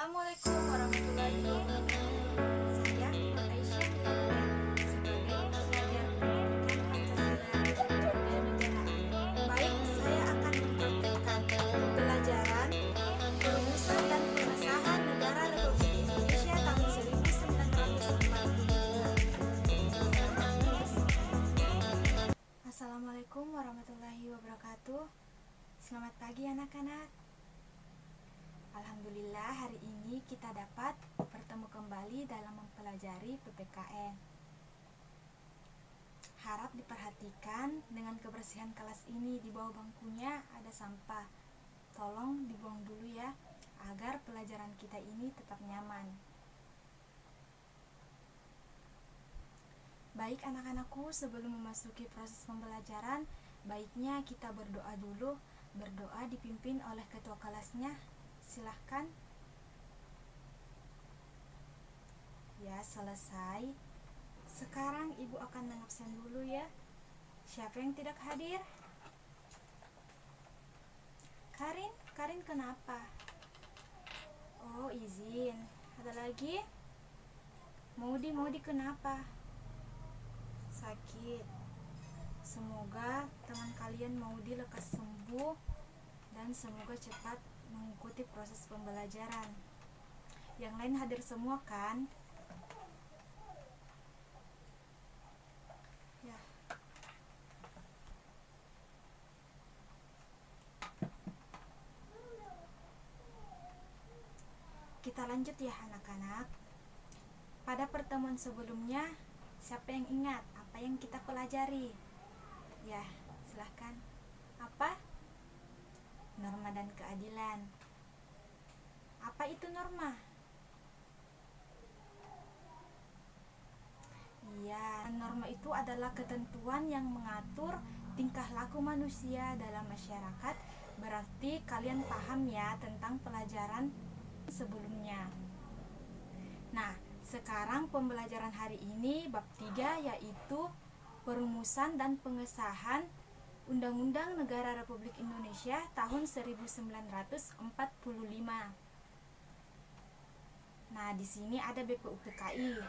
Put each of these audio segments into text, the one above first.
Assalamualaikum warahmatullahi wabarakatuh. Saya Nur Aisyah Kabulan sebagai pelajar pendidikan Pancasila dan Kewarganegaraan. Baik, saya akan mempraktikkan pembelajaran perumusan dan pengesahan Negara Republik Indonesia tahun 1945. Assalamualaikum warahmatullahi wabarakatuh. Selamat pagi anak-anak. Alhamdulillah, hari ini kita dapat bertemu kembali dalam mempelajari PPKN. Harap diperhatikan dengan kebersihan kelas ini. Di bawah bangkunya ada sampah. Tolong dibuang dulu ya, agar pelajaran kita ini tetap nyaman. Baik anak-anakku, sebelum memasuki proses pembelajaran, baiknya kita berdoa dulu. Berdoa dipimpin oleh ketua kelasnya. Silahkan. Ya, selesai. Sekarang ibu akan mengabsen dulu ya. Siapa yang tidak hadir? Karin kenapa? Oh, izin. Ada lagi? Maudi kenapa? Sakit. Semoga teman kalian Maudi lekas sembuh dan semoga cepat mengikuti proses pembelajaran. Yang lain hadir semua kan? Ya. Kita lanjut ya anak-anak. Pada pertemuan sebelumnya, siapa yang ingat apa yang kita pelajari? Ya, silahkan. Apa? Norma dan keadilan. Apa itu norma? Iya, norma itu adalah ketentuan yang mengatur tingkah laku manusia dalam masyarakat. Berarti kalian paham ya tentang pelajaran sebelumnya. Nah, sekarang pembelajaran hari ini bab 3, yaitu perumusan dan pengesahan Undang-Undang Negara Republik Indonesia tahun 1945. Nah, di sini ada BPUPKI.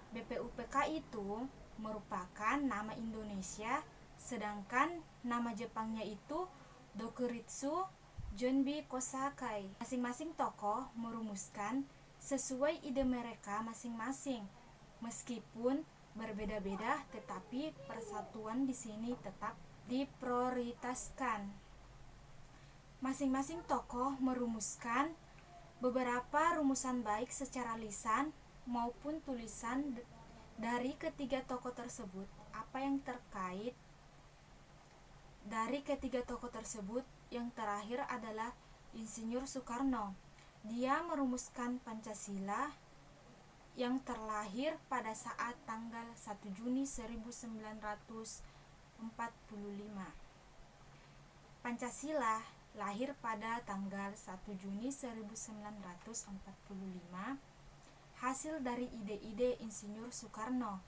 BPUPKI itu merupakan nama Indonesia, sedangkan nama Jepangnya itu Dokuritsu Junbi Kosakai. Masing-masing tokoh merumuskan sesuai ide mereka masing-masing. Meskipun berbeda-beda, tetapi persatuan di sini tetap diprioritaskan. Masing-masing tokoh merumuskan beberapa rumusan baik secara lisan maupun tulisan dari ketiga tokoh tersebut. Apa yang terkait dari ketiga tokoh tersebut? Yang terakhir adalah Insinyur Soekarno. Dia merumuskan Pancasila yang terlahir pada saat tanggal 1 Juni 1945. Pancasila lahir pada tanggal 1 Juni 1945, hasil dari ide-ide Insinyur Soekarno.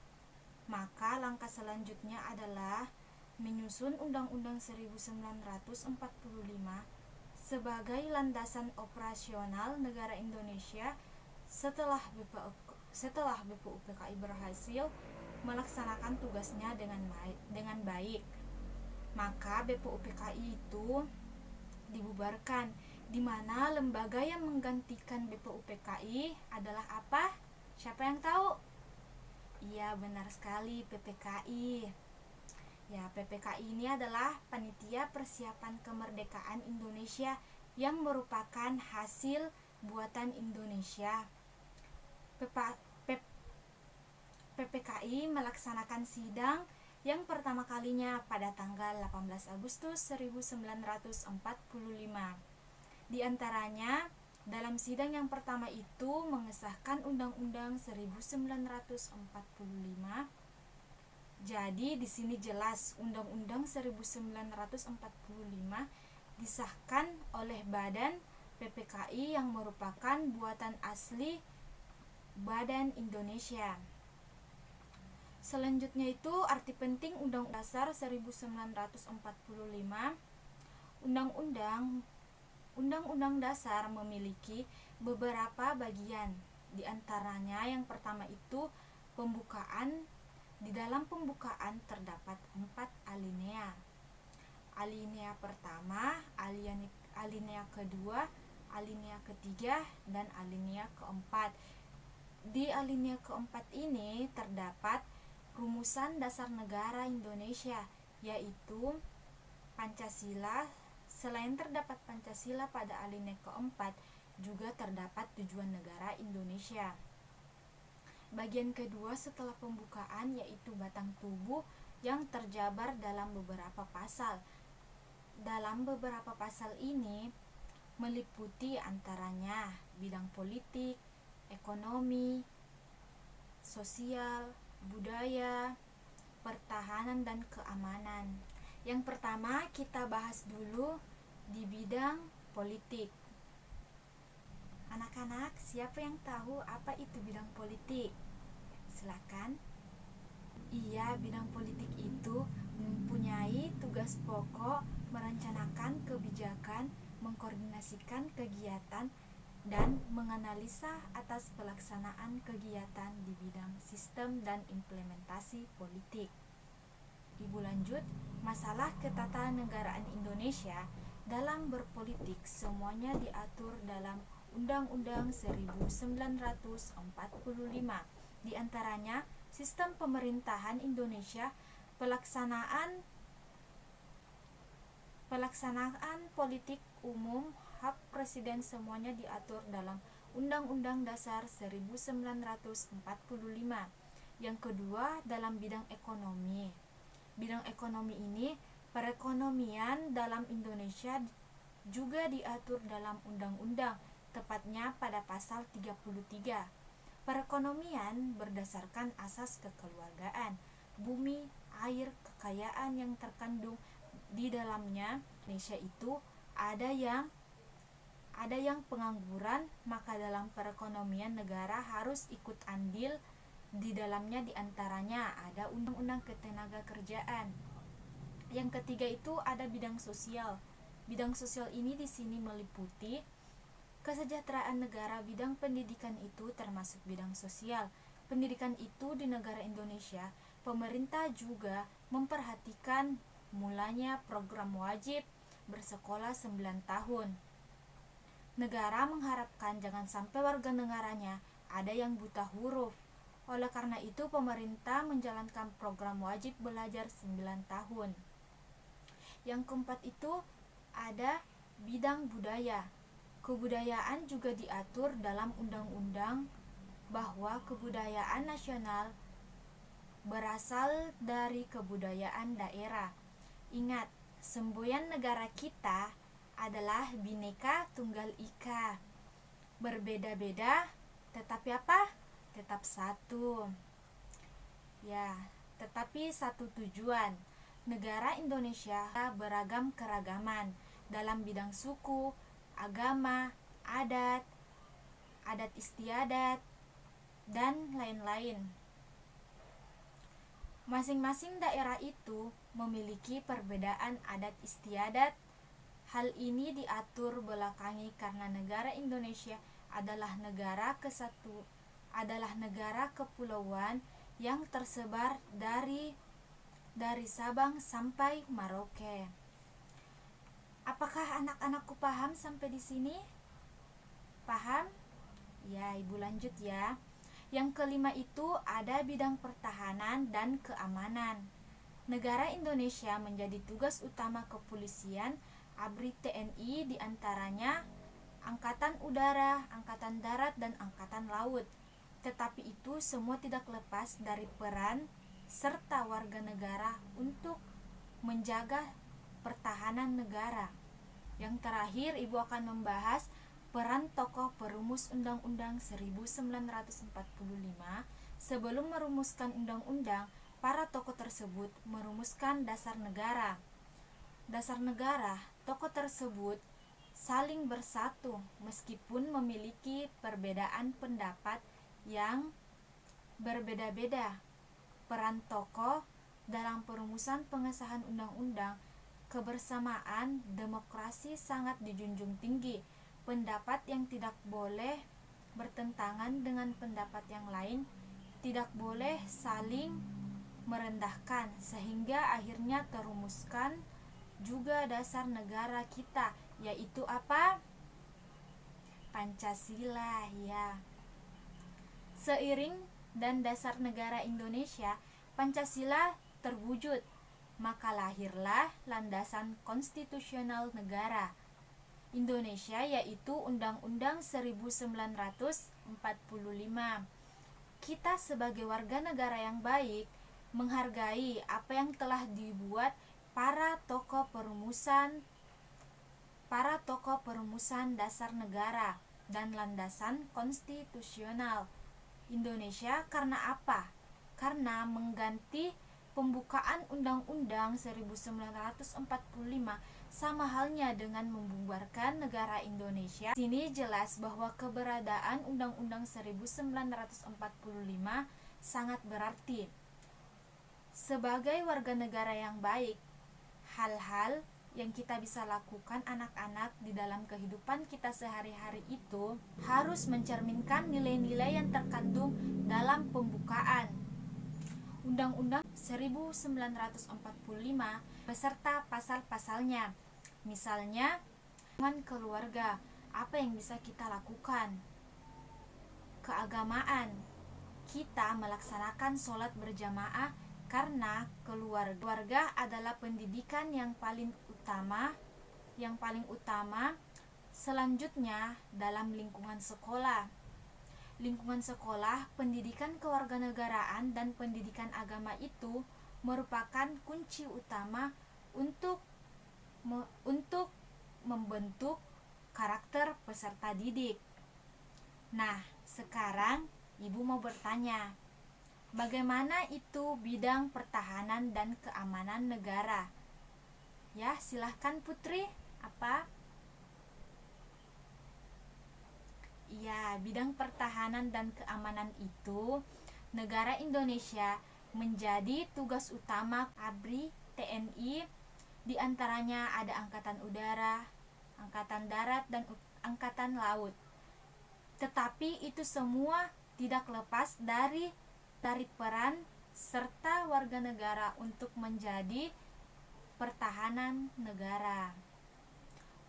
Maka langkah selanjutnya adalah menyusun Undang-Undang 1945 sebagai landasan operasional negara Indonesia setelah BPUPKI berhasil melaksanakan tugasnya dengan baik. Maka BPUPKI itu dibubarkan, di mana lembaga yang menggantikan BPUPKI adalah apa? Siapa yang tahu? Iya, benar sekali, PPKI. Ya, PPKI ini adalah Panitia Persiapan Kemerdekaan Indonesia yang merupakan hasil buatan Indonesia. PPKI melaksanakan sidang yang pertama kalinya pada tanggal 18 Agustus 1945. Di antaranya, dalam sidang yang pertama itu mengesahkan Undang-Undang 1945. Jadi di sini jelas Undang-Undang 1945 disahkan oleh Badan PPKI yang merupakan buatan asli Badan Indonesia. Selanjutnya itu arti penting Undang-Undang Dasar 1945. Undang-Undang Dasar memiliki beberapa bagian. Di antaranya yang pertama itu pembukaan. Di dalam pembukaan terdapat 4 alinea. Alinea pertama, alinea kedua, alinea ketiga, dan alinea keempat. Di alinea keempat ini terdapat rumusan dasar negara Indonesia, yaitu Pancasila. Selain terdapat Pancasila pada alinea keempat, juga terdapat tujuan negara Indonesia. Bagian kedua setelah pembukaan yaitu batang tubuh yang terjabar dalam beberapa pasal. Dalam beberapa pasal ini meliputi antaranya bidang politik, ekonomi, sosial, budaya, pertahanan, dan keamanan. Yang pertama kita bahas dulu di bidang politik. Anak-anak, siapa yang tahu apa itu bidang politik? Silakan. Iya, bidang politik itu mempunyai tugas pokok merencanakan kebijakan, mengkoordinasikan kegiatan, dan menganalisa atas pelaksanaan kegiatan di bidang sistem dan implementasi politik. Ibu lanjut, masalah ketatanegaraan Indonesia dalam berpolitik semuanya diatur dalam Undang-Undang 1945. Di antaranya sistem pemerintahan Indonesia, pelaksanaan politik umum, hak presiden semuanya diatur dalam Undang-Undang Dasar 1945. Yang kedua, dalam bidang ekonomi. Bidang ekonomi ini, perekonomian dalam Indonesia juga diatur dalam undang-undang, tepatnya pada pasal 33. Perekonomian berdasarkan asas kekeluargaan, bumi, air, kekayaan yang terkandung di dalamnya. Indonesia itu ada yang pengangguran, maka dalam perekonomian negara harus ikut andil di dalamnya. Di antaranya ada undang-undang ketenagakerjaan. Yang ketiga itu ada bidang sosial. Bidang sosial ini di sini meliputi kesejahteraan negara. Bidang pendidikan itu termasuk bidang sosial. Pendidikan itu di negara Indonesia, pemerintah juga memperhatikan mulanya program wajib bersekolah 9 tahun. Negara mengharapkan jangan sampai warga negaranya ada yang buta huruf. Oleh karena itu pemerintah menjalankan program wajib belajar 9 tahun. Yang keempat itu ada bidang budaya. Kebudayaan juga diatur dalam undang-undang bahwa kebudayaan nasional berasal dari kebudayaan daerah. Ingat, semboyan negara kita adalah Bhinneka Tunggal Ika. Berbeda-beda, tetapi apa? Tetap satu. Ya, tetapi satu tujuan. Negara Indonesia beragam keragaman dalam bidang suku, agama, adat istiadat, dan lain-lain. Masing-masing daerah itu memiliki perbedaan adat istiadat. Hal ini diatur belakangi karena negara Indonesia adalah negara kepulauan yang tersebar dari Sabang sampai Merauke. Apakah anak-anakku paham sampai di sini? Paham? Ya, Ibu lanjut ya. Yang kelima itu ada bidang pertahanan dan keamanan. Negara Indonesia menjadi tugas utama kepolisian, ABRI, TNI, diantaranya Angkatan Udara, Angkatan Darat, dan Angkatan Laut. Tetapi itu semua tidak lepas dari peran serta warga negara untuk menjaga pertahanan negara. Yang terakhir, Ibu akan membahas peran tokoh perumus Undang-Undang 1945. Sebelum merumuskan undang-undang, para tokoh tersebut merumuskan dasar negara. Dasar negara, tokoh tersebut saling bersatu meskipun memiliki perbedaan pendapat yang berbeda-beda. Peran tokoh dalam perumusan pengesahan undang-undang kebersamaan demokrasi sangat dijunjung tinggi. pendapat yang tidak boleh bertentangan dengan pendapat yang lain, tidak boleh saling merendahkan, sehingga akhirnya terumuskan juga dasar negara kita, yaitu apa? Pancasila, ya. Seiring dan dasar negara Indonesia, Pancasila terwujud, maka lahirlah landasan konstitusional negara Indonesia, yaitu Undang-Undang 1945. Kita sebagai warga negara yang baik menghargai apa yang telah dibuat para tokoh perumusan dasar negara dan landasan konstitusional Indonesia. Karena apa? Karena mengganti pembukaan Undang-Undang 1945 sama halnya dengan membubarkan negara Indonesia. Sini jelas bahwa keberadaan Undang-Undang 1945 sangat berarti. Sebagai warga negara yang baik, hal-hal yang kita bisa lakukan anak-anak di dalam kehidupan kita sehari-hari itu harus mencerminkan nilai-nilai yang terkandung dalam pembukaan Undang-Undang 1945 beserta pasal-pasalnya. Misalnya, hubungan keluarga, apa yang bisa kita lakukan? Keagamaan, kita melaksanakan sholat berjamaah karena keluarga adalah pendidikan yang paling utama. Selanjutnya, dalam lingkungan sekolah, pendidikan kewarganegaraan dan pendidikan agama itu merupakan kunci utama untuk membentuk karakter peserta didik. Nah, sekarang Ibu mau bertanya, bagaimana itu bidang pertahanan dan keamanan negara? Ya, silahkan Putri. Apa? Ya, bidang pertahanan dan keamanan itu negara Indonesia menjadi tugas utama ABRI, TNI, di antaranya ada Angkatan Udara, Angkatan Darat, dan Angkatan Laut. Tetapi itu semua tidak lepas dari peran serta warga negara untuk menjadi pertahanan negara,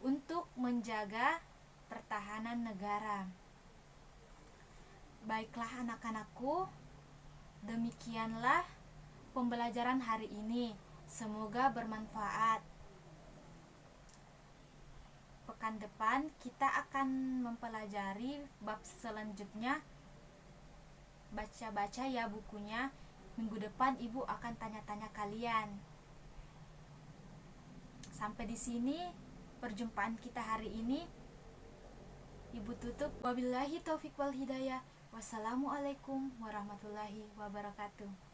untuk menjaga pertahanan negara. Baiklah anak-anakku, demikianlah pembelajaran hari ini. Semoga bermanfaat. Pekan depan kita akan mempelajari bab selanjutnya. Baca-baca ya bukunya. Minggu depan Ibu akan tanya-tanya kalian. Sampai di sini perjumpaan kita hari ini. Ibu tutup. Wabillahi taufiq wal hidayah. Wassalamualaikum warahmatullahi wabarakatuh.